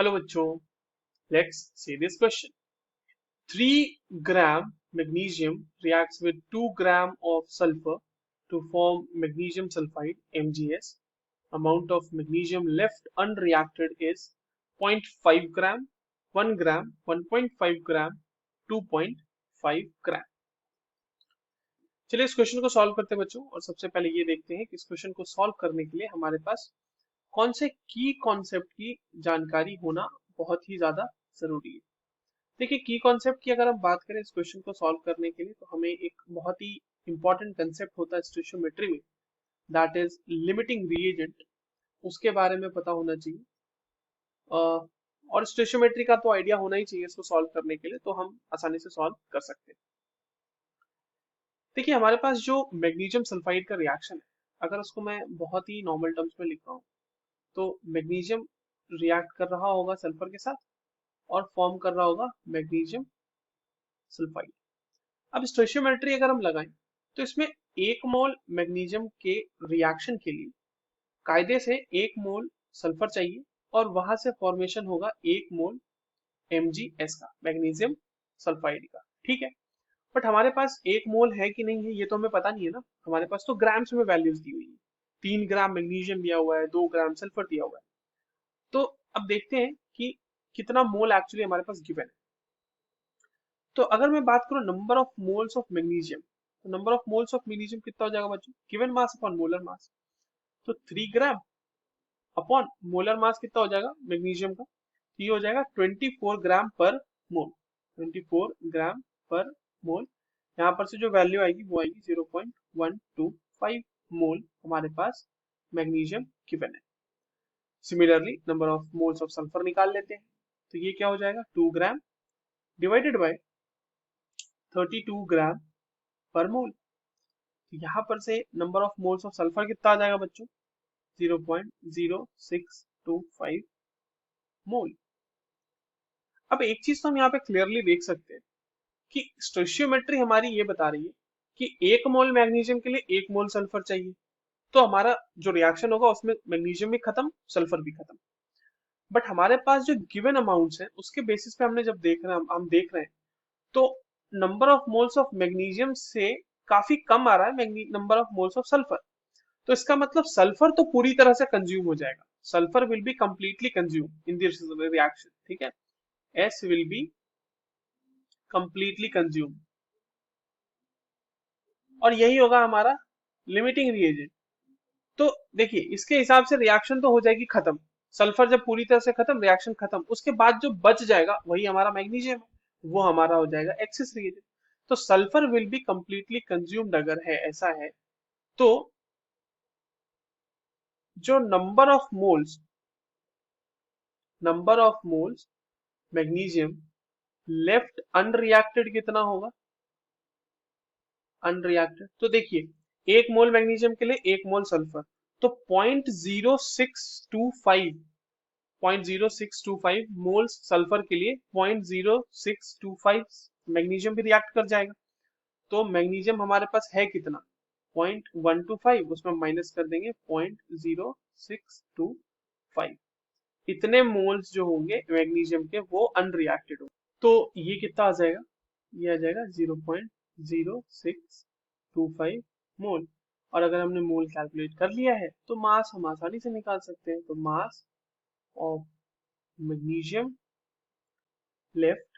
Hello बच्चों, let's see this question. 3 gram magnesium reacts with 2 gram of sulfur to form magnesium sulfide MgS. Amount of magnesium left unreacted is 0.5 gram, 1 gram, 1.5 gram, 2.5 gram. चलिए इस question को solve करते हैं बच्चों. और सबसे पहले ये देखते हैं कि इस क्वेश्चन को सॉल्व करने के लिए हमारे पास कौन से की कॉन्सेप्ट की जानकारी होना बहुत ही ज्यादा जरूरी है. देखिए, की कॉन्सेप्ट की अगर हम बात करें इस क्वेश्चन को सॉल्व करने के लिए, तो हमें एक बहुत ही इंपॉर्टेंट कंसेप्ट होता है स्टोइचियोमेट्री में, दैट इज लिमिटिंग रिएजेंट. उसके बारे में पता होना चाहिए. और स्टोइचियोमेट्री का तो आइडिया होना ही चाहिए इसको सॉल्व करने के लिए, तो हम आसानी से सॉल्व कर सकते हैं. देखिए, हमारे पास जो मैग्नीशियम सल्फाइड का रिएक्शन है, अगर उसको मैं बहुत ही नॉर्मल टर्म्स में लिख रहा हूँ, तो मैग्नीशियम रिएक्ट कर रहा होगा सल्फर के साथ और फॉर्म कर रहा होगा मैग्नीशियम सल्फाइड. अब स्टोइचियोमेट्री अगर हम लगाएं, तो इसमें 1 मोल मैग्नीशियम के रिएक्शन के लिए कायदे से 1 मोल सल्फर चाहिए और वहां से फॉर्मेशन होगा 1 मोल MgS का, मैग्नीशियम सल्फाइड का. ठीक है, बट हमारे पास 1 मोल है कि नहीं है ये तो हमें पता नहीं है ना. हमारे पास तो ग्राम्स में वैल्यूज दी हुई है. 3 ग्राम मैग्नीशियम दिया हुआ है, 2 ग्राम सल्फर दिया हुआ है. तो अब देखते हैं कि कितना मोल एक्चुअली हमारे पास गिवन है. तो अगर मैं बात करूं number of moles of magnesium, तो number of moles of magnesium कितना हो जाएगा बच्चों? Given mass upon molar mass. तो 3 ग्राम अपॉन मोलर मास कितना हो जाएगा मैग्नीशियम का? ये हो जाएगा 24 ग्राम पर मोल. 24 ग्राम पर मोल. यहाँ पर से जो वैल्यू आएगी वो आएगी 0.125 मोल हमारे पास मैग्नीशियम गिवन है. Similarly number of moles of sulphur निकाल लेते हैं. तो ये क्या हो जाएगा? 2 ग्राम डिवाइडेड बाय 32 ग्राम पर मोल. तो यहाँ पर से number of moles of sulphur कितना आ जाएगा बच्चों? 0.0625 मोल. अब एक चीज तो हम यहाँ पे क्लियरली देख सकते हैं कि स्टोइचियोमेट्री हमारी ये बता रही है कि 1 मोल मैग्नीशियम के लिए 1 मोल सल्फर चाहिए. तो हमारा जो रिएक्शन होगा उसमें मैग्नीशियम भी खत्म, सल्फर भी खत्म. बट हमारे पास जो गिवन अमाउंट्स है उसके बेसिस पे हमने जब देख रहे हैं, हम देख रहे हैं, तो number of moles of magnesium से काफी कम आ रहा है number of moles of sulphur. तो इसका मतलब सल्फर तो पूरी तरह से कंज्यूम हो जाएगा. Sulphur will be completely consume in this reaction. ठीक है, S will be completely consume. और यही होगा हमारा लिमिटिंग रिएजेंट. तो देखिए, इसके हिसाब से रिएक्शन तो हो जाएगी खत्म. सल्फर जब पूरी तरह से खत्म, रिएक्शन खत्म, उसके बाद जो बच जाएगा वही हमारा मैग्नीशियम है, वो हमारा हो जाएगा एक्सेस रिएजेंट. तो sulphur will be completely consumed अगर है, ऐसा है, तो जो number of moles magnesium left unreacted कितना होगा? अनरिएक्टेड. तो देखिए, 1 मोल मैग्नीशियम के लिए 1 मोल सल्फर, तो 0.0625 मोल्स सल्फर के लिए 0.0625 मैग्नीशियम भी रिएक्ट कर जाएगा. तो मैग्नीशियम हमारे पास है कितना? 0.125, उसमें माइनस कर देंगे 0.0625. इतने मोल्स जो होंगे मैग्नीशियम के वो अनरिएक्टेड होंगे. तो ये कितना आ जाएगा? ये आ जाएगा 0.0625 मोल. और अगर हमने मोल कैलकुलेट कर लिया है तो मास हम आसानी से निकाल सकते हैं. तो mass of magnesium left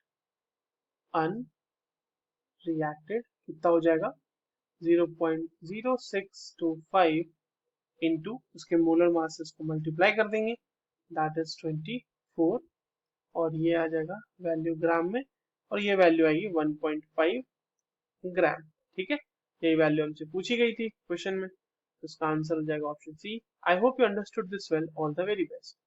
unreacted कितना हो जाएगा? 0.0625 इंटू उसके मोलर मासेस को मल्टीप्लाई कर देंगे, दैट इज 24. और ये आ जाएगा वैल्यू ग्राम में, और ये वैल्यू आएगी 1.5 ग्राम. ठीक है, यही वैल्यू हमसे पूछी गई थी क्वेश्चन में. तो इसका आंसर हो जाएगा option C. I hope you understood this well. All the very best.